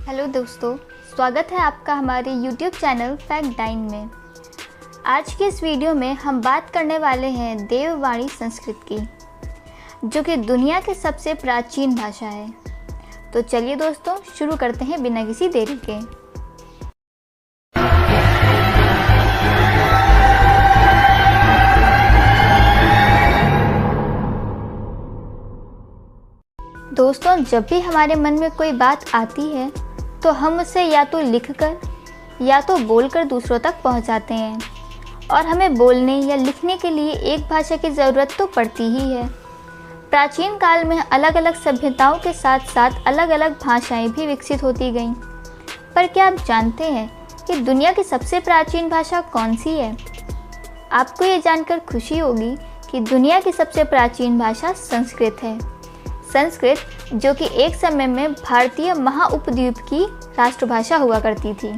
Hello दोस्तों, स्वागत है आपका हमारे YouTube चैनल फैक्ट डाइन में। आज के इस वीडियो में हम बात करने वाले हैं देववाणी संस्कृत की, जो कि दुनिया की सबसे प्राचीन भाषा है। तो चलिए दोस्तों, शुरू करते हैं बिना किसी देरी के। दोस्तों, जब भी हमारे मन में कोई बात आती है तो हम उसे या तो लिखकर या तो बोलकर दूसरों तक पहुंचाते हैं, और हमें बोलने या लिखने के लिए एक भाषा की ज़रूरत तो पड़ती ही है। प्राचीन काल में अलग अलग सभ्यताओं के साथ साथ अलग अलग भाषाएं भी विकसित होती गईं। पर क्या आप जानते हैं कि दुनिया की सबसे प्राचीन भाषा कौन सी है? आपको ये जानकर खुशी होगी कि दुनिया की सबसे प्राचीन भाषा संस्कृत है। संस्कृत, जो कि एक समय में भारतीय महाउपद्वीप की राष्ट्रभाषा हुआ करती थी।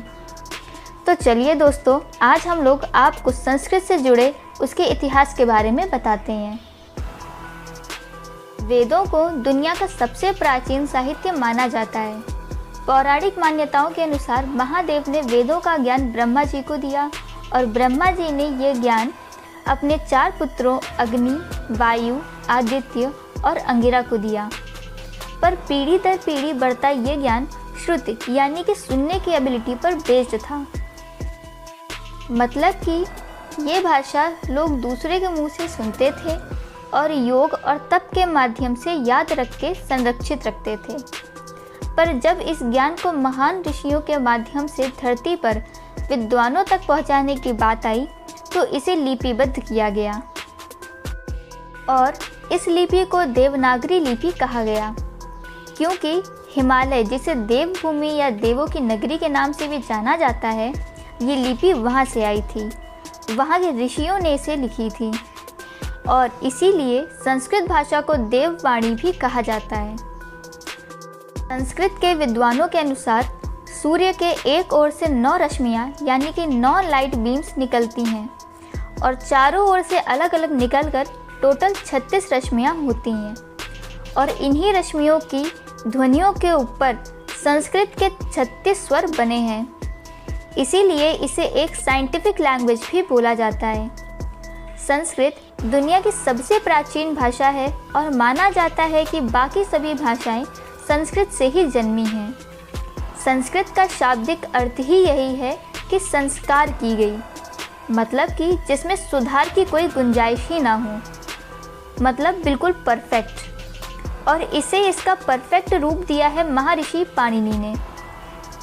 तो चलिए दोस्तों, आज हम लोग आपको संस्कृत से जुड़े उसके इतिहास के बारे में बताते हैं। वेदों को दुनिया का सबसे प्राचीन साहित्य माना जाता है। पौराणिक मान्यताओं के अनुसार महादेव ने वेदों का ज्ञान ब्रह्मा जी को दिया, और ब्रह्मा जी ने यह ज्ञान अपने 4 पुत्रों अग्नि, वायु, आदित्य और अंगिरा को दिया। पर पीढ़ी दर पीढ़ी बढ़ता ये ज्ञान श्रुति यानी कि सुनने की एबिलिटी पर बेस्ड था। मतलब कि ये भाषा लोग दूसरे के मुंह से सुनते थे और योग और तप के माध्यम से याद रख के संरक्षित रखते थे। पर जब इस ज्ञान को महान ऋषियों के माध्यम से धरती पर विद्वानों तक पहुंचाने की बात आई तो इसे लिपिबद्ध किया गया, और इस लिपि को देवनागरी लिपि कहा गया, क्योंकि हिमालय, जिसे देवभूमि या देवों की नगरी के नाम से भी जाना जाता है, ये लिपि वहाँ से आई थी। वहाँ के ऋषियों ने इसे लिखी थी, और इसीलिए संस्कृत भाषा को देववाणी भी कहा जाता है। संस्कृत के विद्वानों के अनुसार सूर्य के एक ओर से 9 रश्मियाँ यानी कि 9 लाइट बीम्स निकलती हैं, और चारों ओर से अलग अलग निकलकर टोटल 36 रश्मियाँ होती हैं, और इन्हीं रश्मियों की ध्वनियों के ऊपर संस्कृत के 36 स्वर बने हैं। इसीलिए इसे एक साइंटिफिक लैंग्वेज भी बोला जाता है। संस्कृत दुनिया की सबसे प्राचीन भाषा है, और माना जाता है कि बाकी सभी भाषाएं संस्कृत से ही जन्मी हैं। संस्कृत का शाब्दिक अर्थ ही यही है कि संस्कार की गई, मतलब कि जिसमें सुधार की कोई गुंजाइश ही ना हो, मतलब बिल्कुल परफेक्ट। और इसे इसका परफेक्ट रूप दिया है महर्षि पाणिनि ने।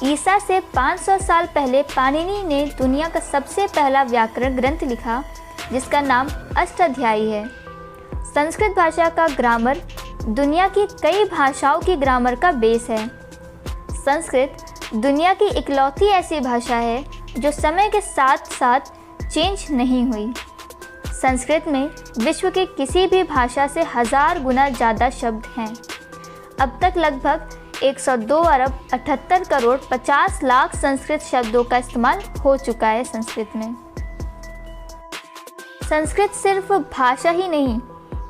ईसा से 500 साल पहले पाणिनि ने दुनिया का सबसे पहला व्याकरण ग्रंथ लिखा, जिसका नाम अष्टाध्यायी है। संस्कृत भाषा का ग्रामर दुनिया की कई भाषाओं की ग्रामर का बेस है। संस्कृत दुनिया की इकलौती ऐसी भाषा है जो समय के साथ साथ चेंज नहीं हुई। संस्कृत में विश्व के किसी भी भाषा से 1000 गुना ज़्यादा शब्द हैं। अब तक लगभग 102 अरब 78 करोड़ 50 लाख संस्कृत शब्दों का इस्तेमाल हो चुका है संस्कृत में। संस्कृत सिर्फ भाषा ही नहीं,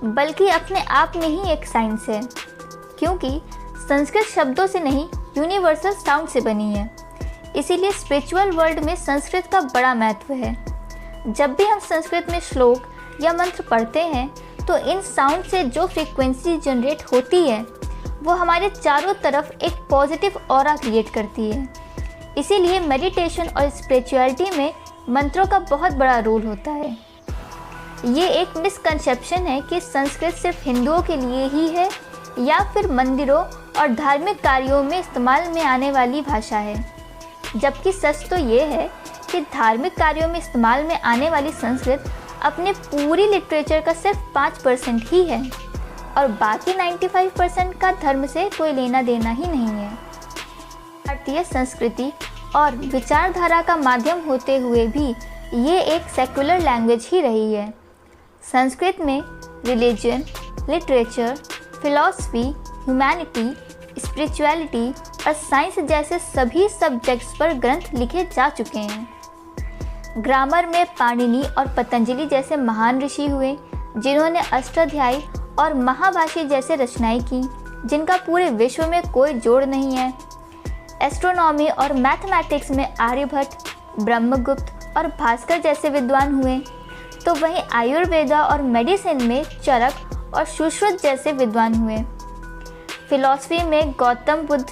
बल्कि अपने आप में ही एक साइंस है, क्योंकि संस्कृत शब्दों से नहीं, यूनिवर्सल साउंड से बनी है। इसीलिए स्पिरिचुअल वर्ल्ड में संस्कृत का बड़ा महत्व है। जब भी हम संस्कृत में श्लोक या मंत्र पढ़ते हैं तो इन साउंड से जो फ्रीक्वेंसी जनरेट होती है वो हमारे चारों तरफ एक पॉजिटिव ऑरा क्रिएट करती है। इसीलिए मेडिटेशन और स्पिरिचुअलिटी में मंत्रों का बहुत बड़ा रोल होता है। ये एक मिसकंसेप्शन है कि संस्कृत सिर्फ हिंदुओं के लिए ही है या फिर मंदिरों और धार्मिक कार्यों में इस्तेमाल में आने वाली भाषा है, जबकि सच तो ये है कि धार्मिक कार्यों में इस्तेमाल में आने वाली संस्कृत अपने पूरी लिटरेचर का सिर्फ 5% ही है, और बाकी 95% का धर्म से कोई लेना देना ही नहीं है। भारतीय संस्कृति और विचारधारा का माध्यम होते हुए भी ये एक सेकुलर लैंग्वेज ही रही है। संस्कृत में religion, literature, philosophy, humanity, spirituality और साइंस जैसे सभी सब्जेक्ट्स पर ग्रंथ लिखे जा चुके हैं। ग्रामर में पाणिनि और पतंजलि जैसे महान ऋषि हुए, जिन्होंने अष्टाध्यायी और महाभाष्य जैसे रचनाएं की, जिनका पूरे विश्व में कोई जोड़ नहीं है। एस्ट्रोनॉमी और मैथमेटिक्स में आर्यभट्ट, ब्रह्मगुप्त और भास्कर जैसे विद्वान हुए, तो वहीं आयुर्वेदा और मेडिसिन में चरक और सुश्रुत जैसे विद्वान हुए। फिलॉसफी में गौतम बुद्ध,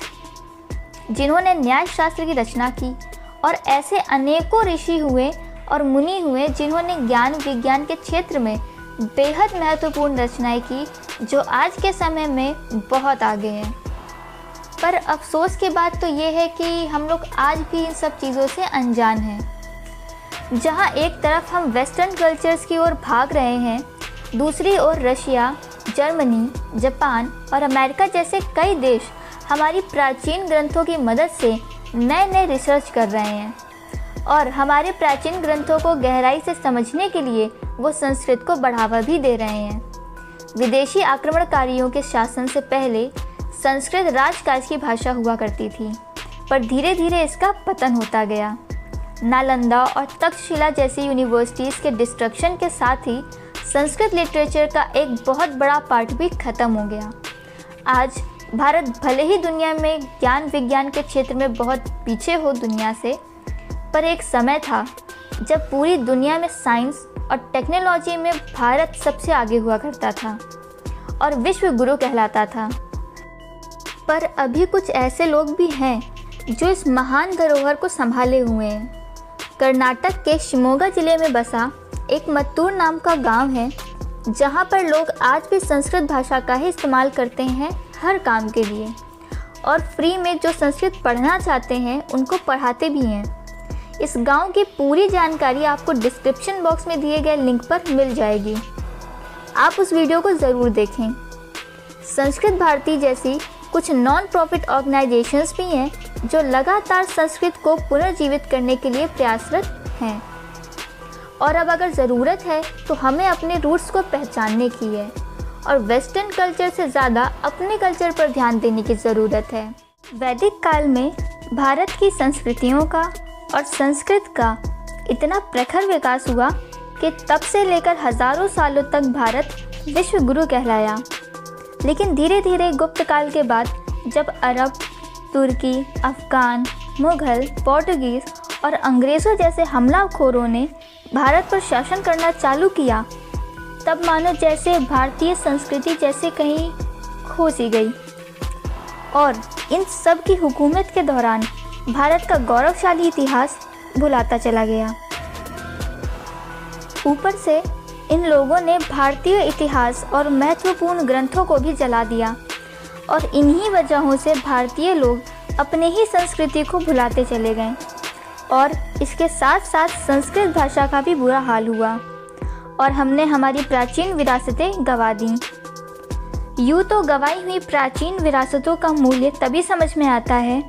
जिन्होंने न्यायशास्त्र की रचना की, और ऐसे अनेकों ऋषि हुए और मुनि हुए जिन्होंने ज्ञान विज्ञान के क्षेत्र में बेहद महत्वपूर्ण रचनाएं की, जो आज के समय में बहुत आगे हैं। पर अफसोस की बात तो ये है कि हम लोग आज भी इन सब चीज़ों से अनजान हैं। जहाँ एक तरफ हम वेस्टर्न कल्चर्स की ओर भाग रहे हैं, दूसरी ओर रशिया, जर्मनी, जापान और अमेरिका जैसे कई देश हमारी प्राचीन ग्रंथों की मदद से नए नए रिसर्च कर रहे हैं और हमारे प्राचीन ग्रंथों को गहराई से समझने के लिए वो संस्कृत को बढ़ावा भी दे रहे हैं। विदेशी आक्रमणकारियों के शासन से पहले संस्कृत राजकाज की भाषा हुआ करती थी, पर धीरे धीरे इसका पतन होता गया। नालंदा और तक्षशिला जैसी यूनिवर्सिटीज़ के डिस्ट्रक्शन के साथ ही संस्कृत लिटरेचर का एक बहुत बड़ा पार्ट भी खत्म हो गया। आज भारत भले ही दुनिया में ज्ञान विज्ञान के क्षेत्र में बहुत पीछे हो दुनिया से, पर एक समय था जब पूरी दुनिया में साइंस और टेक्नोलॉजी में भारत सबसे आगे हुआ करता था और विश्व गुरु कहलाता था। पर अभी कुछ ऐसे लोग भी हैं जो इस महान धरोहर को संभाले हुए हैं। कर्नाटक के शिमोगा जिले में बसा एक मत्तूर नाम का गांव है, जहां पर लोग आज भी संस्कृत भाषा का ही इस्तेमाल करते हैं हर काम के लिए, और फ्री में जो संस्कृत पढ़ना चाहते हैं उनको पढ़ाते भी हैं। इस गांव की पूरी जानकारी आपको डिस्क्रिप्शन बॉक्स में दिए गए लिंक पर मिल जाएगी, आप उस वीडियो को ज़रूर देखें। संस्कृत भारती जैसी कुछ नॉन प्रॉफिट ऑर्गेनाइजेशंस भी हैं जो लगातार संस्कृत को पुनर्जीवित करने के लिए प्रयासरत हैं, और अब अगर ज़रूरत है तो हमें अपने रूट्स को पहचानने की है और वेस्टर्न कल्चर से ज़्यादा अपने कल्चर पर ध्यान देने की ज़रूरत है। वैदिक काल में भारत की संस्कृतियों का और संस्कृत का इतना प्रखर विकास हुआ कि तब से लेकर हज़ारों सालों तक भारत विश्व गुरु कहलाया। लेकिन धीरे धीरे गुप्त काल के बाद जब अरब, तुर्की, अफ़गान, मुग़ल, पोर्टुगीज़ और अंग्रेज़ों जैसे हमलाखोरों ने भारत पर शासन करना चालू किया, तब मानो जैसे भारतीय संस्कृति जैसे कहीं खो सी गई, और इन सब की हुकूमत के दौरान भारत का गौरवशाली इतिहास भुलाता चला गया। ऊपर से इन लोगों ने भारतीय इतिहास और महत्वपूर्ण ग्रंथों को भी जला दिया, और इन्हीं वजहों से भारतीय लोग अपने ही संस्कृति को भुलाते चले गए, और इसके साथ साथ संस्कृत भाषा का भी बुरा हाल हुआ और हमने हमारी प्राचीन विरासतें गंवा दी। यूँ तो गंवाई हुई प्राचीन विरासतों का मूल्य तभी समझ में आता है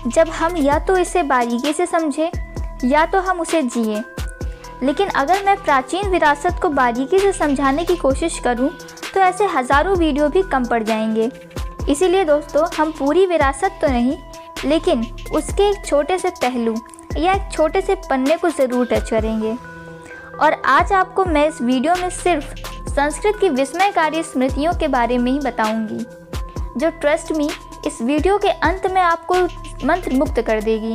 जब हम या तो इसे बारीकी से समझें या तो हम उसे जिए। लेकिन अगर मैं प्राचीन विरासत को बारीकी से समझाने की कोशिश करूं, तो ऐसे हज़ारों वीडियो भी कम पड़ जाएंगे। इसीलिए दोस्तों, हम पूरी विरासत तो नहीं, लेकिन उसके एक छोटे से पहलू या एक छोटे से पन्ने को ज़रूर टच करेंगे। और आज आपको मैं इस वीडियो में सिर्फ संस्कृत की विस्मयकारी स्मृतियों के बारे में ही बताऊंगी, जो ट्रस्ट मी इस वीडियो के अंत में आपको मंत्रमुग्ध कर देगी,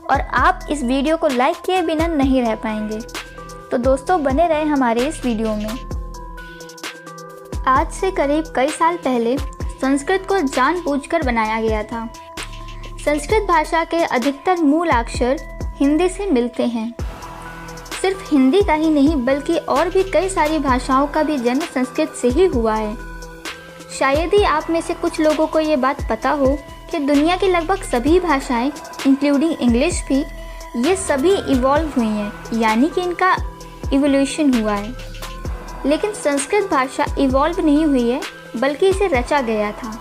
और आप इस वीडियो को लाइक किए बिना नहीं रह पाएंगे। तो दोस्तों, बने रहे हमारे इस वीडियो में। आज से करीब कई साल पहले संस्कृत को जानबूझकर बनाया गया था। संस्कृत भाषा के अधिकतर मूल अक्षर हिंदी से मिलते हैं। सिर्फ हिंदी का ही नहीं, बल्कि और भी कई सारी भाषाओं का भी जन्म संस्कृत से ही हुआ है। शायद ही आप में से कुछ लोगों को ये बात पता हो कि दुनिया की लगभग सभी भाषाएं, इंक्लूडिंग इंग्लिश भी, ये सभी इवॉल्व हुई हैं, यानी कि इनका इवोल्यूशन हुआ है। लेकिन संस्कृत भाषा इवॉल्व नहीं हुई है, बल्कि इसे रचा गया था।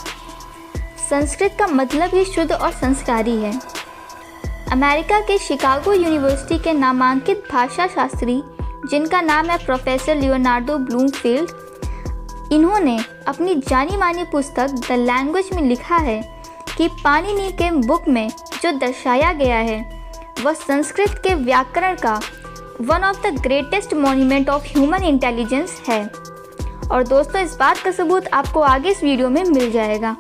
संस्कृत का मतलब ही शुद्ध और संस्कारी है। अमेरिका के शिकागो यूनिवर्सिटी के नामांकित भाषा शास्त्री, जिनका नाम है प्रोफेसर लियोनार्डो ब्लूमफील्ड, इन्होंने अपनी जानी मानी पुस्तक द लैंग्वेज में लिखा है कि पाणिनि के बुक में जो दर्शाया गया है वह संस्कृत के व्याकरण का one of the greatest monument of human intelligence है। और दोस्तों, इस बात का सबूत आपको आगे इस वीडियो में मिल जाएगा।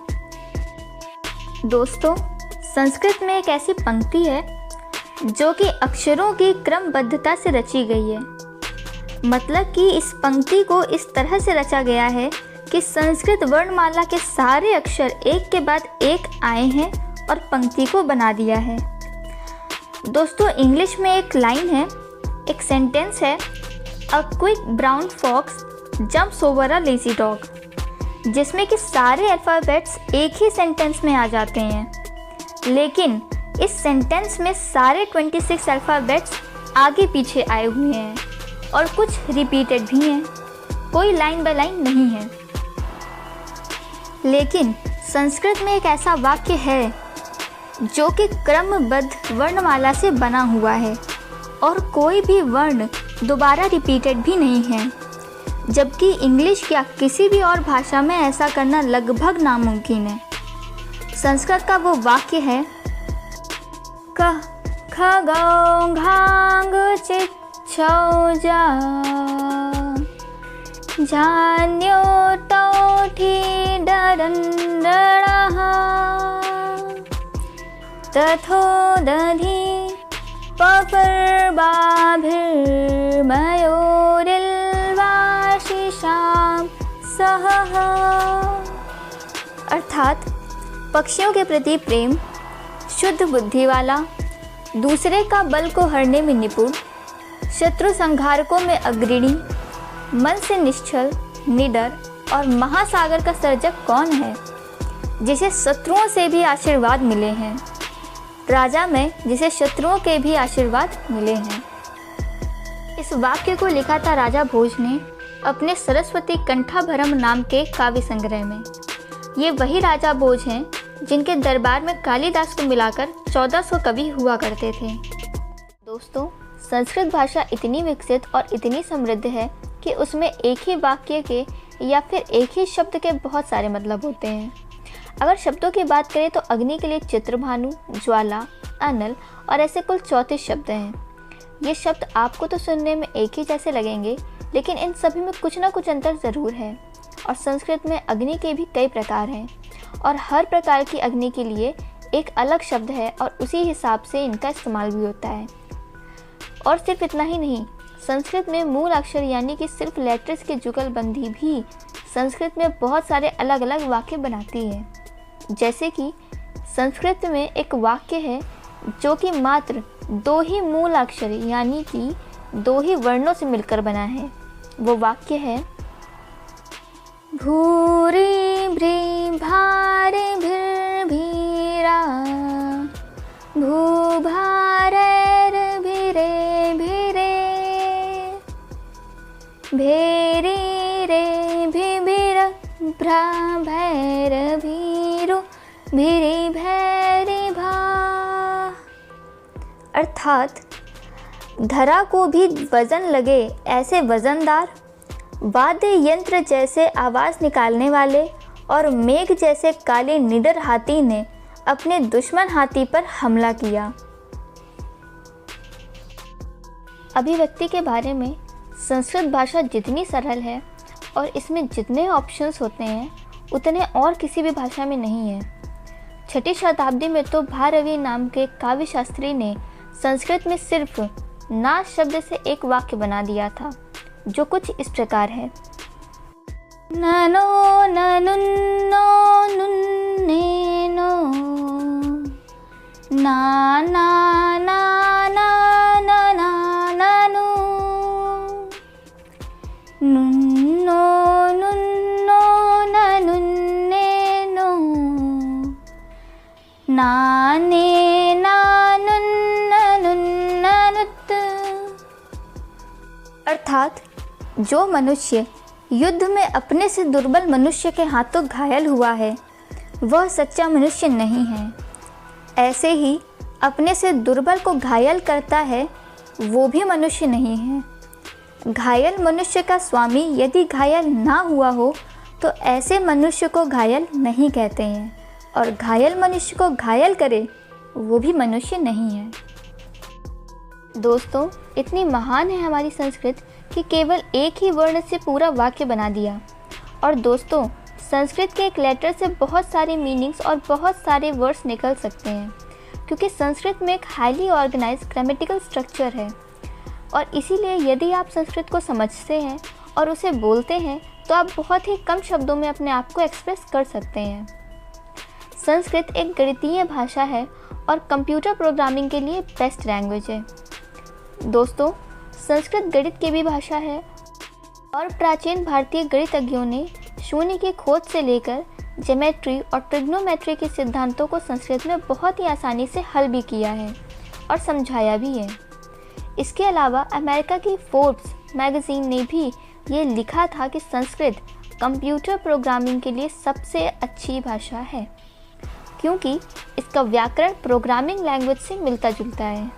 दोस्तों, संस्कृत में एक ऐसी पंक्ति है जो कि अक्षरों की क्रमबद्धता से रची गई है। मतलब कि इस पंक्ति को इस तरह से रचा गया है कि संस्कृत वर्णमाला के सारे अक्षर एक के बाद एक आए हैं और पंक्ति को बना दिया है। दोस्तों, इंग्लिश में एक लाइन है, एक सेंटेंस है, a quick brown fox jumps over a lazy dog, जिसमें कि सारे अल्फ़ाबेट्स एक ही सेंटेंस में आ जाते हैं। लेकिन इस सेंटेंस में सारे 26 अल्फ़ाबेट्स आगे पीछे आए हुए हैं और कुछ रिपीटेड भी हैं, कोई लाइन बाय लाइन नहीं है। लेकिन संस्कृत में एक ऐसा वाक्य है जो कि क्रमबद्ध वर्णमाला से बना हुआ है और कोई भी वर्ण दोबारा रिपीटेड भी नहीं है, जबकि इंग्लिश या किसी भी और भाषा में ऐसा करना लगभग नामुमकिन है। संस्कृत का वो वाक्य है, क ख गौ घांग चित छौ जा जान्यो तौ ठी डरन डरहा तथो दधि पपर बाभिर मयूरिल्वाशिशाम सह। अर्थात पक्षियों के प्रति प्रेम, शुद्ध बुद्धि वाला, दूसरे का बल को हरने में निपुण, शत्रु संहारकों में अग्रणी, मन से निश्चल, निडर और महासागर का सर्जक कौन है जिसे शत्रुओं से भी आशीर्वाद मिले हैं, राजा में जिसे शत्रुओं के भी आशीर्वाद मिले हैं। इस वाक्य को लिखा था राजा भोज ने अपने सरस्वती कंठाभरम नाम के काव्य संग्रह में। ये वही राजा भोज हैं जिनके दरबार में कालिदास को मिलाकर 1400 कवि हुआ करते थे। दोस्तों, संस्कृत भाषा इतनी विकसित और इतनी समृद्ध है कि उसमें एक ही वाक्य के या फिर एक ही शब्द के बहुत सारे मतलब होते हैं। अगर शब्दों की बात करें तो अग्नि के लिए चित्रभानु, ज्वाला, अनल और ऐसे कुल 34 शब्द हैं। ये शब्द आपको तो सुनने में एक ही जैसे लगेंगे, लेकिन इन सभी में कुछ ना कुछ अंतर ज़रूर है। और संस्कृत में अग्नि के भी कई प्रकार हैं और हर प्रकार की अग्नि के लिए एक अलग शब्द है और उसी हिसाब से इनका इस्तेमाल भी होता है। और सिर्फ इतना ही नहीं, संस्कृत में मूल अक्षर यानी कि सिर्फ लेटर्स की जुगलबंदी भी संस्कृत में बहुत सारे अलग अलग वाक्य बनाती है। जैसे कि संस्कृत में एक वाक्य है जो कि मात्र 2 ही मूल अक्षर यानी कि 2 ही वर्णों से मिलकर बना है। वो वाक्य है, भूरि भ्री भारे भिर भीरा भूभारैर भिरे भिरे भेरी रे भिभिर भ्रा भैर भीरु भिरी भैरी भा। अर्थात धरा को भी वजन लगे ऐसे वजनदार, वाद्य यंत्र जैसे आवाज़ निकालने वाले और मेघ जैसे काले निडर हाथी ने अपने दुश्मन हाथी पर हमला किया। अभिव्यक्ति के बारे में संस्कृत भाषा जितनी सरल है और इसमें जितने ऑप्शंस होते हैं उतने और किसी भी भाषा में नहीं है। 6ठी शताब्दी में तो भारवी नाम के काव्य शास्त्री ने संस्कृत में सिर्फ ना शब्द से एक वाक्य बना दिया था, जो कुछ इस प्रकार है, ननो ननुन्नो नुन्नेनो ना ना ना ना ना ना ननु नुन्नो नुन्नो ननुन्नेनो नाने नानुन्ननुन्ननुत्। अर्थात जो मनुष्य युद्ध में अपने से दुर्बल मनुष्य के हाथों घायल हुआ है वह सच्चा मनुष्य नहीं है। ऐसे ही अपने से दुर्बल को घायल करता है वो भी मनुष्य नहीं है। घायल मनुष्य का स्वामी यदि घायल ना हुआ हो तो ऐसे मनुष्य को घायल नहीं कहते हैं, और घायल मनुष्य को घायल करे वो भी मनुष्य नहीं है। दोस्तों, इतनी महान है हमारी संस्कृत कि केवल एक ही वर्ण से पूरा वाक्य बना दिया। और दोस्तों, संस्कृत के एक लेटर से बहुत सारे मीनिंग्स और बहुत सारे वर्ड्स निकल सकते हैं, क्योंकि संस्कृत में एक हाईली ऑर्गेनाइज्ड ग्रामेटिकल स्ट्रक्चर है। और इसीलिए यदि आप संस्कृत को समझते हैं और उसे बोलते हैं तो आप बहुत ही कम शब्दों में अपने आप को एक्सप्रेस कर सकते हैं। संस्कृत एक गणितीय भाषा है और कंप्यूटर प्रोग्रामिंग के लिए बेस्ट लैंग्वेज है। दोस्तों, संस्कृत गणित की भी भाषा है और प्राचीन भारतीय गणितज्ञों ने शून्य की खोज से लेकर ज्योमेट्री और ट्रिग्नोमेट्री के सिद्धांतों को संस्कृत में बहुत ही आसानी से हल भी किया है और समझाया भी है। इसके अलावा अमेरिका की फोर्ब्स मैगज़ीन ने भी ये लिखा था कि संस्कृत कंप्यूटर प्रोग्रामिंग के लिए सबसे अच्छी भाषा है, क्योंकि इसका व्याकरण प्रोग्रामिंग लैंग्वेज से मिलता जुलता है।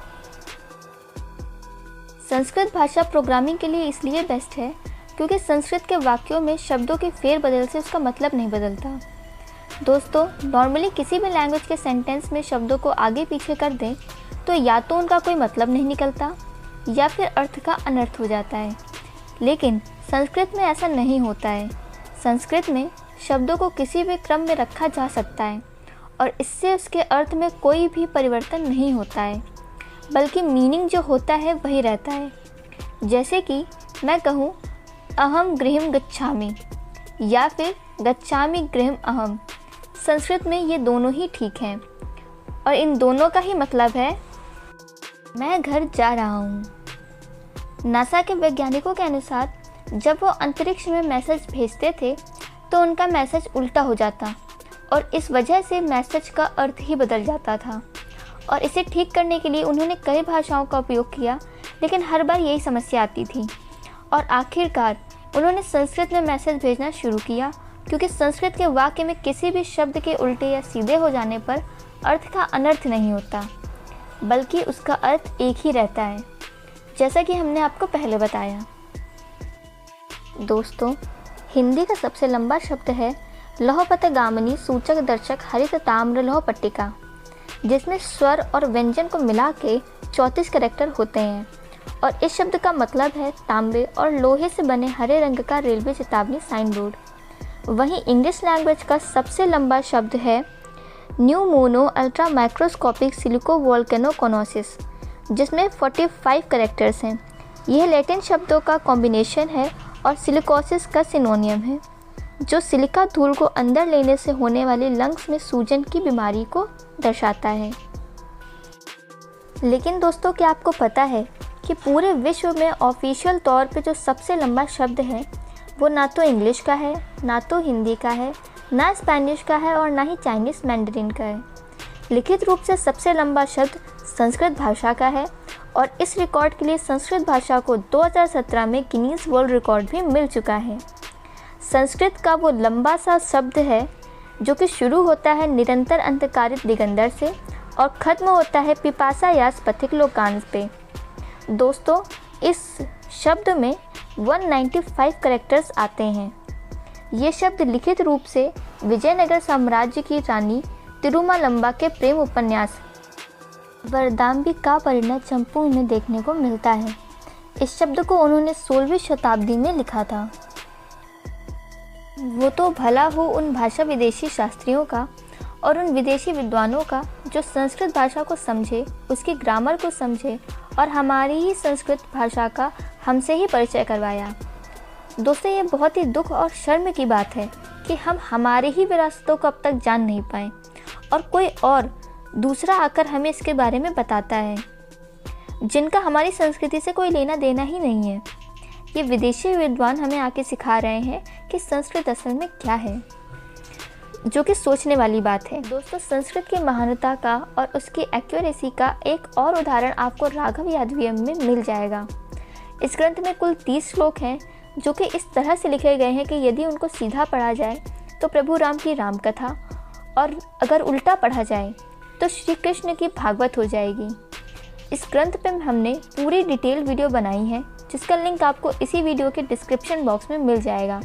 संस्कृत भाषा प्रोग्रामिंग के लिए इसलिए बेस्ट है क्योंकि संस्कृत के वाक्यों में शब्दों के फेरबदल से उसका मतलब नहीं बदलता। दोस्तों, नॉर्मली किसी भी लैंग्वेज के सेंटेंस में शब्दों को आगे पीछे कर दें तो या तो उनका कोई मतलब नहीं निकलता या फिर अर्थ का अनर्थ हो जाता है, लेकिन संस्कृत में ऐसा नहीं होता है। संस्कृत में शब्दों को किसी भी क्रम में रखा जा सकता है और इससे उसके अर्थ में कोई भी परिवर्तन नहीं होता है, बल्कि मीनिंग जो होता है वही रहता है। जैसे कि मैं कहूँ अहम गृहम गच्छामि या फिर गच्छामि गृहम अहम, संस्कृत में ये दोनों ही ठीक हैं और इन दोनों का ही मतलब है मैं घर जा रहा हूँ। नासा के वैज्ञानिकों के अनुसार जब वो अंतरिक्ष में मैसेज भेजते थे तो उनका मैसेज उल्टा हो जाता और इस वजह से मैसेज का अर्थ ही बदल जाता था, और इसे ठीक करने के लिए उन्होंने कई भाषाओं का उपयोग किया, लेकिन हर बार यही समस्या आती थी। और आखिरकार उन्होंने संस्कृत में मैसेज भेजना शुरू किया, क्योंकि संस्कृत के वाक्य में किसी भी शब्द के उल्टे या सीधे हो जाने पर अर्थ का अनर्थ नहीं होता, बल्कि उसका अर्थ एक ही रहता है, जैसा कि हमने आपको पहले बताया। दोस्तों, हिंदी का सबसे लंबा शब्द है लौहपथगामिनी सूचक दर्शक हरित ताम्र लौह पट्टिका, जिसमें स्वर और व्यंजन को मिला के 34 कैरेक्टर होते हैं, और इस शब्द का मतलब है तांबे और लोहे से बने हरे रंग का रेलवे चेतावनी साइन बोर्ड। वहीं इंग्लिश लैंग्वेज का सबसे लंबा शब्द है pneumonoultramicroscopicsilicovolcanoconiosis, जिसमें 45 कैरेक्टर्स हैं। यह लैटिन शब्दों का कॉम्बिनेशन है और सिलिकोसिस का सिनोनियम है, जो सिलिका धूल को अंदर लेने से होने वाली लंग्स में सूजन की बीमारी को दर्शाता है। लेकिन दोस्तों, क्या आपको पता है कि पूरे विश्व में ऑफिशियल तौर पे जो सबसे लंबा शब्द है वो ना तो इंग्लिश का है, ना तो हिंदी का है, ना स्पेनिश का है और ना ही चाइनीज़ मैंडरिन का है। लिखित रूप से सबसे लंबा शब्द संस्कृत भाषा का है, और इस रिकॉर्ड के लिए संस्कृत भाषा को 2017 में गिनीज वर्ल्ड रिकॉर्ड भी मिल चुका है। संस्कृत का वो लंबा सा शब्द है जो कि शुरू होता है निरंतर अंतकारित दिगंबर से और ख़त्म होता है पिपासा यास पथिक लोकांश पे। दोस्तों, इस शब्द में 195 कैरेक्टर्स आते हैं। ये शब्द लिखित रूप से विजयनगर साम्राज्य की रानी तिरुमालंबा के प्रेम उपन्यास वरदाम्बी का परिणय चंपू में देखने को मिलता है। इस शब्द को उन्होंने 16वीं शताब्दी में लिखा था। वो तो भला हो उन भाषा विदेशी शास्त्रियों का और उन विदेशी विद्वानों का जो संस्कृत भाषा को समझे, उसकी ग्रामर को समझे और हमारी ही संस्कृत भाषा का हमसे ही परिचय करवाया। दोस्तों, ये बहुत ही दुख और शर्म की बात है कि हम हमारे ही विरासतों को अब तक जान नहीं पाए और कोई और दूसरा आकर हमें इसके बारे में बताता है, जिनका हमारी संस्कृति से कोई लेना देना ही नहीं है। ये विदेशी विद्वान हमें आके सिखा रहे हैं कि संस्कृत असल में क्या है, जो कि सोचने वाली बात है। दोस्तों, संस्कृत की महानता का और उसकी एक्यूरेसी का एक और उदाहरण आपको राघव यादवीयम में मिल जाएगा। इस ग्रंथ में कुल 30 श्लोक हैं, जो कि इस तरह से लिखे गए हैं कि यदि उनको सीधा पढ़ा जाए तो प्रभु राम की राम कथा, और अगर उल्टा पढ़ा जाए तो श्री कृष्ण की भागवत हो जाएगी। इस ग्रंथ पर हमने पूरी डिटेल वीडियो बनाई है, जिसका लिंक आपको इसी वीडियो के डिस्क्रिप्शन बॉक्स में मिल जाएगा।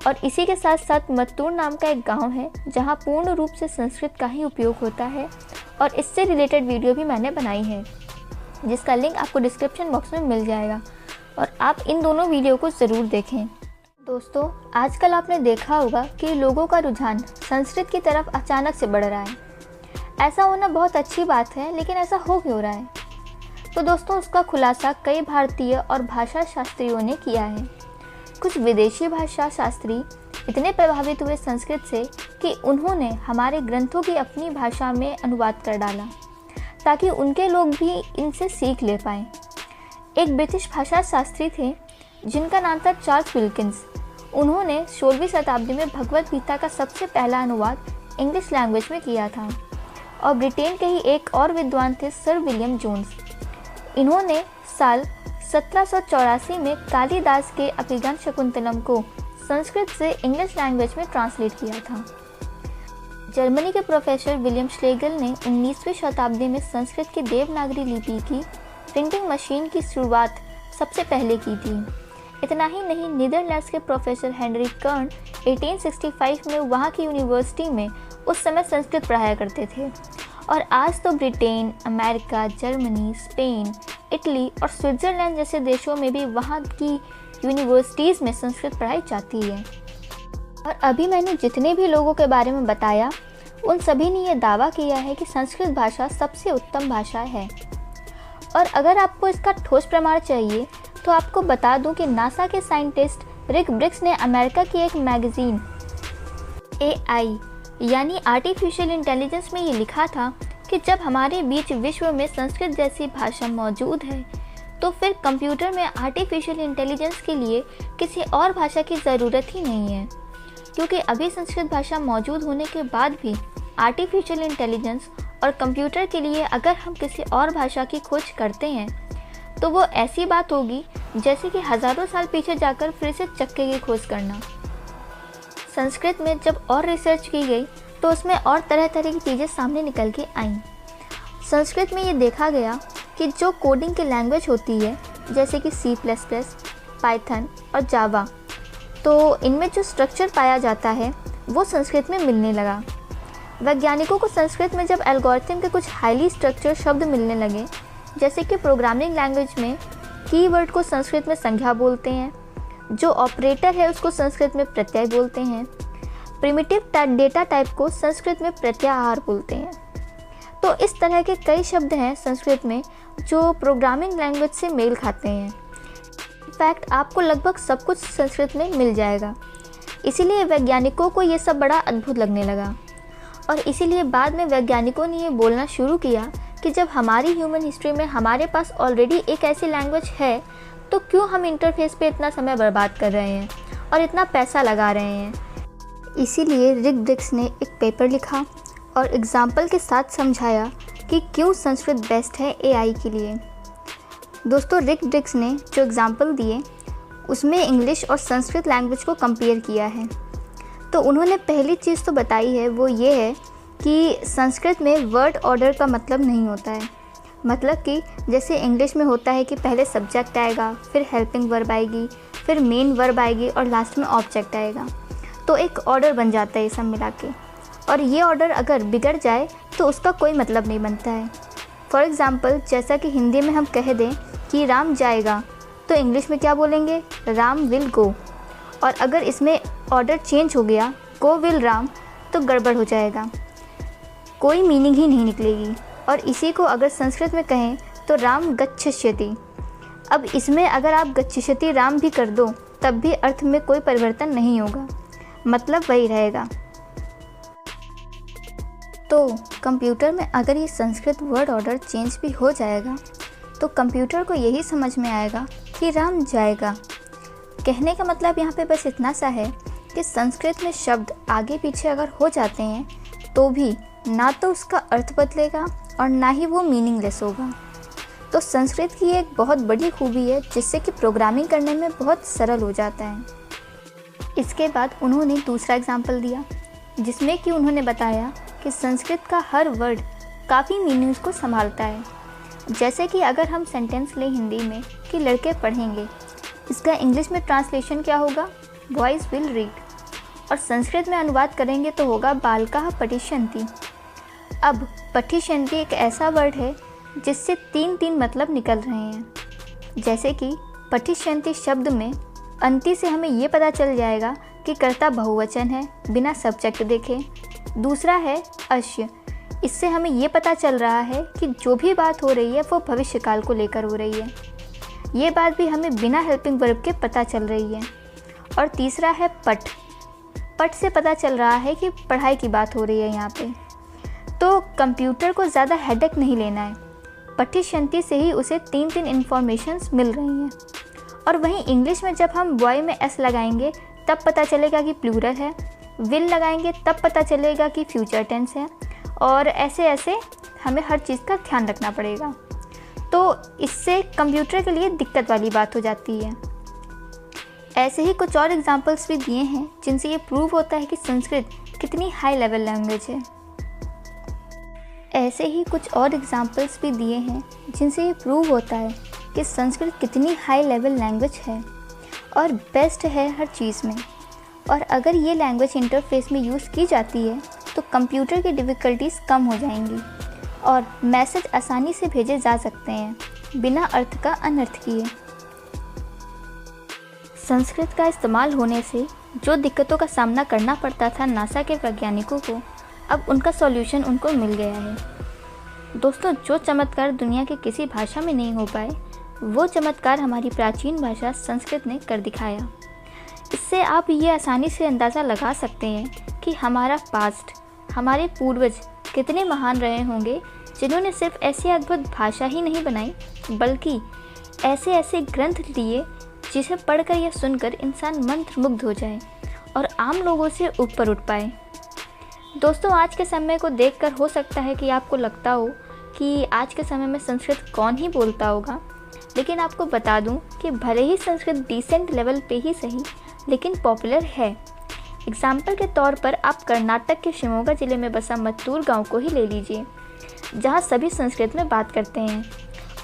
और इसी के साथ साथ मत्तूर नाम का एक गांव है जहां पूर्ण रूप से संस्कृत का ही उपयोग होता है, और इससे रिलेटेड वीडियो भी मैंने बनाई है, जिसका लिंक आपको डिस्क्रिप्शन बॉक्स में मिल जाएगा, और आप इन दोनों वीडियो को ज़रूर देखें। दोस्तों, आजकल आपने देखा होगा कि लोगों का रुझान संस्कृत की तरफ अचानक से बढ़ रहा है। ऐसा होना बहुत अच्छी बात है, लेकिन ऐसा हो क्यों रहा है? तो दोस्तों, उसका खुलासा कई भारतीय और भाषा शास्त्रियों ने किया है। कुछ विदेशी भाषा शास्त्री इतने प्रभावित हुए संस्कृत से कि उन्होंने हमारे ग्रंथों की अपनी भाषा में अनुवाद कर डाला, ताकि उनके लोग भी इनसे सीख ले पाएँ। एक ब्रिटिश भाषा शास्त्री थे जिनका नाम था चार्ल्स विल्किंस। उन्होंने 16वीं शताब्दी में भगवद गीता का सबसे पहला अनुवाद इंग्लिश लैंग्वेज में किया था। और ब्रिटेन के ही एक और विद्वान थे सर विलियम जोन्स। इन्होंने साल 1784 में कालिदास के अभिज्ञान शकुंतलम को संस्कृत से इंग्लिश लैंग्वेज में ट्रांसलेट किया था। जर्मनी के प्रोफेसर विलियम श्लेगल ने 19वीं शताब्दी में संस्कृत की देवनागरी लिपि की प्रिंटिंग मशीन की शुरुआत सबसे पहले की थी। इतना ही नहीं, नीदरलैंड्स के प्रोफेसर हेनरी कर्न 1865 में वहाँ की यूनिवर्सिटी में उस समय संस्कृत पढ़ाया करते थे। और आज तो Britain, America, Germany, Spain, Italy और स्विट्ज़रलैंड जैसे देशों में भी वहाँ की यूनिवर्सिटीज़ में संस्कृत पढ़ाई जाती है। और अभी मैंने जितने भी लोगों के बारे में बताया, उन सभी ने यह दावा किया है कि संस्कृत भाषा सबसे उत्तम भाषा है। और अगर आपको इसका ठोस प्रमाण चाहिए तो आपको बता दूं कि नासा के साइंटिस्ट रिक ब्रिक्स ने अमेरिका की एक मैगजीन AI यानी आर्टिफिशियल इंटेलिजेंस में ये लिखा था कि जब हमारे बीच विश्व में संस्कृत जैसी भाषा मौजूद है, तो फिर कंप्यूटर में आर्टिफिशियल इंटेलिजेंस के लिए किसी और भाषा की ज़रूरत ही नहीं है। क्योंकि अभी संस्कृत भाषा मौजूद होने के बाद भी आर्टिफिशियल इंटेलिजेंस और कंप्यूटर के लिए अगर हम किसी और भाषा की खोज करते हैं तो वो ऐसी बात होगी जैसे कि हज़ारों साल पीछे जाकर फिर से चक्के की खोज करना। संस्कृत में जब और रिसर्च की गई तो उसमें और तरह तरह की चीज़ें सामने निकल के आईं। संस्कृत में ये देखा गया कि जो कोडिंग की लैंग्वेज होती है, जैसे कि C++, पाइथन और जावा, तो इनमें जो स्ट्रक्चर पाया जाता है वो संस्कृत में मिलने लगा। वैज्ञानिकों को संस्कृत में जब एल्गोरिथम के कुछ हाईली स्ट्रक्चर्ड शब्द मिलने लगे, जैसे कि प्रोग्रामिंग लैंग्वेज में कीवर्ड को संस्कृत में संज्ञा बोलते हैं, जो ऑपरेटर है उसको संस्कृत में प्रत्यय बोलते हैं, प्रिमिटिव डेटा टाइप को संस्कृत में प्रत्याहार बोलते हैं। तो इस तरह के कई शब्द हैं संस्कृत में जो प्रोग्रामिंग लैंग्वेज से मेल खाते हैं। इनफैक्ट आपको लगभग सब कुछ संस्कृत में मिल जाएगा। इसीलिए वैज्ञानिकों को ये सब बड़ा अद्भुत लगने लगा। और इसीलिए बाद में वैज्ञानिकों ने ये बोलना शुरू किया कि जब हमारी ह्यूमन हिस्ट्री में हमारे पास ऑलरेडी एक ऐसी लैंग्वेज है, तो क्यों हम इंटरफेस पे इतना समय बर्बाद कर रहे हैं और इतना पैसा लगा रहे हैं। इसीलिए रिक ब्रिक्स ने एक पेपर लिखा और एग्जाम्पल के साथ समझाया कि क्यों संस्कृत बेस्ट है AI के लिए। दोस्तों, रिक ब्रिक्स ने जो एग्जाम्पल दिए उसमें इंग्लिश और संस्कृत लैंग्वेज को कंपेयर किया है। तो उन्होंने पहली चीज़ तो बताई है, वो ये है कि संस्कृत में वर्ड ऑर्डर का मतलब नहीं होता है। मतलब कि जैसे इंग्लिश में होता है कि पहले सब्जेक्ट आएगा, फिर हेल्पिंग वर्ब आएगी, फिर मेन वर्ब आएगी और लास्ट में ऑब्जेक्ट आएगा। तो एक ऑर्डर बन जाता है ये सब मिला के। और ये ऑर्डर अगर बिगड़ जाए तो उसका कोई मतलब नहीं बनता है। फॉर एग्ज़ाम्पल, जैसा कि हिंदी में हम कह दें कि राम जाएगा, तो इंग्लिश में क्या बोलेंगे? Ram will go. और अगर इसमें ऑर्डर चेंज हो गया, गो विल राम, तो गड़बड़ हो जाएगा, कोई मीनिंग ही नहीं निकलेगी। और इसी को अगर संस्कृत में कहें तो राम गच्छति। अब इसमें अगर आप गच्छति राम भी कर दो तब भी अर्थ में कोई परिवर्तन नहीं होगा, मतलब वही रहेगा। तो कंप्यूटर में अगर ये संस्कृत वर्ड ऑर्डर चेंज भी हो जाएगा तो कंप्यूटर को यही समझ में आएगा कि राम जाएगा। कहने का मतलब यहाँ पे बस इतना सा है कि संस्कृत में शब्द आगे पीछे अगर हो जाते हैं तो भी ना तो उसका अर्थ बदलेगा और ना ही वो मीनिंगलेस होगा। तो संस्कृत की एक बहुत बड़ी खूबी है जिससे कि प्रोग्रामिंग करने में बहुत सरल हो जाता है। इसके बाद उन्होंने दूसरा एग्जाम्पल दिया जिसमें कि उन्होंने बताया कि संस्कृत का हर वर्ड काफ़ी मीनिंग्स को संभालता है। जैसे कि अगर हम सेंटेंस लें हिंदी में कि लड़के पढ़ेंगे, इसका इंग्लिश में ट्रांसलेशन क्या होगा? Boys will read. और संस्कृत में अनुवाद करेंगे तो होगा बालकाः पठिष्यन्ति। अब पठिष्यन्ति एक ऐसा वर्ड है जिससे तीन मतलब निकल रहे हैं। जैसे कि पठिष्यन्ति शब्द में अंति से हमें ये पता चल जाएगा कि कर्ता बहुवचन है बिना सब्जेक्ट देखे। दूसरा है अश्य, इससे हमें ये पता चल रहा है कि जो भी बात हो रही है वो भविष्यकाल को लेकर हो रही है। ये बात भी हमें बिना हेल्पिंग वर्ब के पता चल रही है। और तीसरा है पठ, पठ से पता चल रहा है कि पढ़ाई की बात हो रही है यहाँ पे। तो कंप्यूटर को ज़्यादा हेडेक नहीं लेना है, पठिष्यन्ति से ही उसे 3 इन्फॉर्मेशंस मिल रही हैं। और वहीं इंग्लिश में जब हम बॉय में एस लगाएंगे तब पता चलेगा कि प्लूरल है, विल लगाएंगे तब पता चलेगा कि फ्यूचर टेंस है, और ऐसे ऐसे हमें हर चीज़ का ध्यान रखना पड़ेगा। तो इससे कंप्यूटर के लिए दिक्कत वाली बात हो जाती है। ऐसे ही कुछ और एग्जांपल्स भी दिए हैं जिनसे ये प्रूव होता है कि संस्कृत कितनी हाई लेवल लैंग्वेज है। ऐसे ही कुछ और एग्जांपल्स भी दिए हैं जिनसे ये प्रूव होता है कि संस्कृत कितनी हाई लेवल लैंग्वेज है और बेस्ट है हर चीज़ में। और अगर ये लैंग्वेज इंटरफेस में यूज़ की जाती है तो कंप्यूटर की डिफ़िकल्टीज़ कम हो जाएंगी और मैसेज आसानी से भेजे जा सकते हैं बिना अर्थ का अनर्थ किए। संस्कृत का इस्तेमाल होने से जो दिक्कतों का सामना करना पड़ता था नासा के वैज्ञानिकों को, अब उनका सॉल्यूशन उनको मिल गया है। दोस्तों, जो चमत्कार दुनिया के किसी भाषा में नहीं हो पाए वो चमत्कार हमारी प्राचीन भाषा संस्कृत ने कर दिखाया। इससे आप ये आसानी से अंदाज़ा लगा सकते हैं कि हमारा पास्ट, हमारे पूर्वज कितने महान रहे होंगे जिन्होंने सिर्फ ऐसी अद्भुत भाषा ही नहीं बनाई बल्कि ऐसे ऐसे ग्रंथ लिए जिसे पढ़कर या सुनकर इंसान मंत्रमुग्ध हो जाए और आम लोगों से ऊपर उठ पाए। दोस्तों, आज के समय को देखकर हो सकता है कि आपको लगता हो कि आज के समय में संस्कृत कौन ही बोलता होगा, लेकिन आपको बता दूं कि भले ही संस्कृत डिसेंट लेवल पे ही सही लेकिन पॉपुलर है। एग्जाम्पल के तौर पर आप कर्नाटक के शिमोगा ज़िले में बसा मत्तूर गांव को ही ले लीजिए, जहां सभी संस्कृत में बात करते हैं,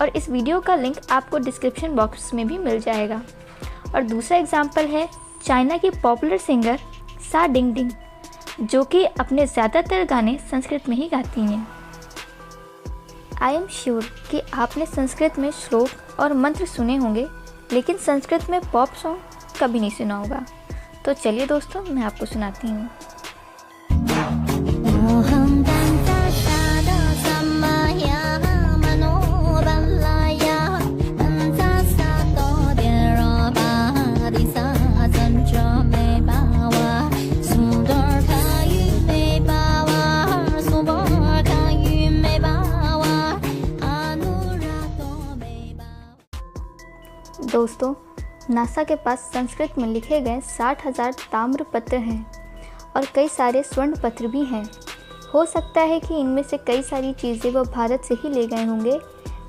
और इस वीडियो का लिंक आपको डिस्क्रिप्शन बॉक्स में भी मिल जाएगा। और दूसरा एग्जाम्पल है चाइना की पॉपुलर सिंगर सा डिंग डिंग, जो कि अपने ज़्यादातर गाने संस्कृत में ही गाती हैं। आई एम श्योर कि आपने संस्कृत में श्लोक और मंत्र सुने होंगे, लेकिन संस्कृत में पॉप सॉन्ग कभी नहीं सुना होगा। तो चलिए दोस्तों, मैं आपको सुनाती हूँ। दोस्तों, नासा के पास संस्कृत में लिखे गए 60,000 ताम्र पत्र हैं और कई सारे स्वर्ण पत्र भी हैं। हो सकता है कि इनमें से कई सारी चीज़ें वो भारत से ही ले गए होंगे,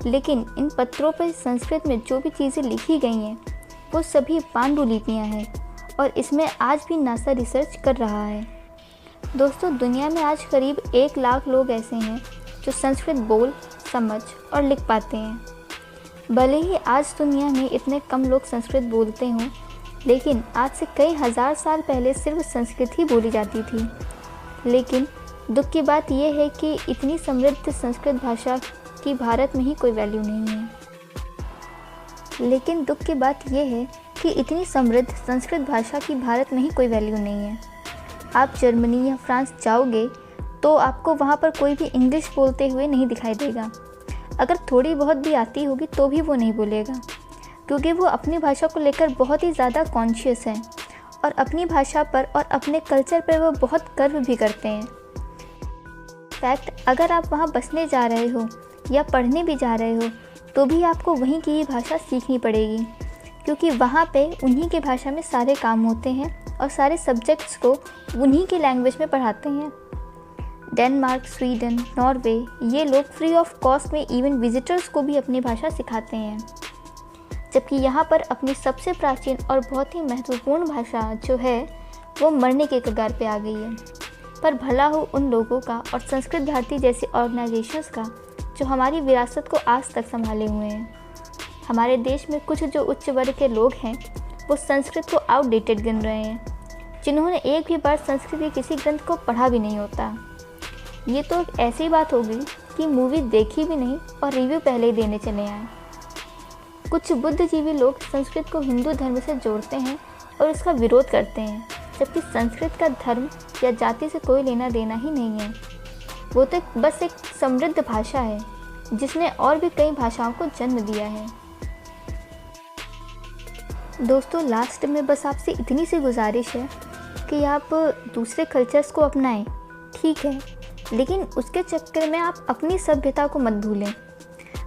लेकिन इन पत्रों पर संस्कृत में जो भी चीज़ें लिखी गई हैं वो सभी पांडुलिपियाँ हैं और इसमें आज भी नासा रिसर्च कर रहा है। दोस्तों, दुनिया में आज करीब 1 लाख लोग ऐसे हैं जो संस्कृत बोल, समझ और लिख पाते हैं। भले ही आज दुनिया में इतने कम लोग संस्कृत बोलते हों, लेकिन आज से कई हज़ार साल पहले सिर्फ संस्कृत ही बोली जाती थी। लेकिन दुख की बात यह है कि इतनी समृद्ध संस्कृत भाषा की भारत में ही कोई वैल्यू नहीं है। आप जर्मनी या फ्रांस जाओगे तो आपको वहाँ पर कोई भी इंग्लिश बोलते हुए नहीं दिखाई देगा। अगर थोड़ी बहुत भी आती होगी तो भी वो नहीं बोलेगा, क्योंकि वो अपनी भाषा को लेकर बहुत ही ज़्यादा कॉन्शियस हैं और अपनी भाषा पर और अपने कल्चर पर वो बहुत गर्व भी करते हैं। फैक्ट, अगर आप वहाँ बसने जा रहे हो या पढ़ने भी जा रहे हो तो भी आपको वहीं की ही भाषा सीखनी पड़ेगी, क्योंकि वहाँ पे उन्हीं की भाषा में सारे काम होते हैं और सारे सब्जेक्ट्स को उन्हीं की लैंग्वेज में पढ़ाते हैं। डेनमार्क, स्वीडन, नॉर्वे, ये लोग फ्री ऑफ कॉस्ट में इवन विजिटर्स को भी अपनी भाषा सिखाते हैं, जबकि यहाँ पर अपनी सबसे प्राचीन और बहुत ही महत्वपूर्ण भाषा जो है वो मरने के कगार पे आ गई है। पर भला हो उन लोगों का और संस्कृत भारती जैसी ऑर्गेनाइजेशंस का जो हमारी विरासत को आज तक संभाले हुए हैं। हमारे देश में कुछ जो उच्च वर्ग के लोग हैं वो संस्कृत को आउटडेटेड गिन रहे हैं, जिन्होंने एक भी बार संस्कृत के किसी ग्रंथ को पढ़ा भी नहीं होता। ये तो एक ऐसी बात होगी कि मूवी देखी भी नहीं और रिव्यू पहले ही देने चले आए। कुछ बुद्धिजीवी लोग संस्कृत को हिंदू धर्म से जोड़ते हैं और इसका विरोध करते हैं, जबकि संस्कृत का धर्म या जाति से कोई लेना देना ही नहीं है। वो तो बस एक समृद्ध भाषा है जिसने और भी कई भाषाओं को जन्म दिया है। दोस्तों, लास्ट में बस आपसे इतनी सी गुजारिश है कि आप दूसरे कल्चर्स को अपनाएं, ठीक है, लेकिन उसके चक्कर में आप अपनी सभ्यता को मत भूलें।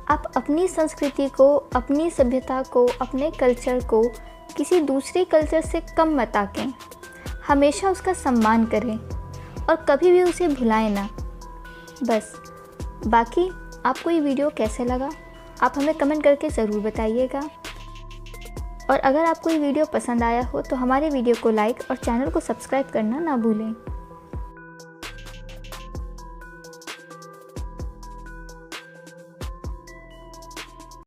आप अपनी संस्कृति को, अपनी सभ्यता को, अपने कल्चर को किसी दूसरे कल्चर से कम मत आंकें। हमेशा उसका सम्मान करें और कभी भी उसे भुलाएं ना। बस, बाकी आपको ये वीडियो कैसे लगा आप हमें कमेंट करके ज़रूर बताइएगा। और अगर आपको ये वीडियो पसंद आया हो तो हमारे वीडियो को लाइक और चैनल को सब्सक्राइब करना ना भूलें।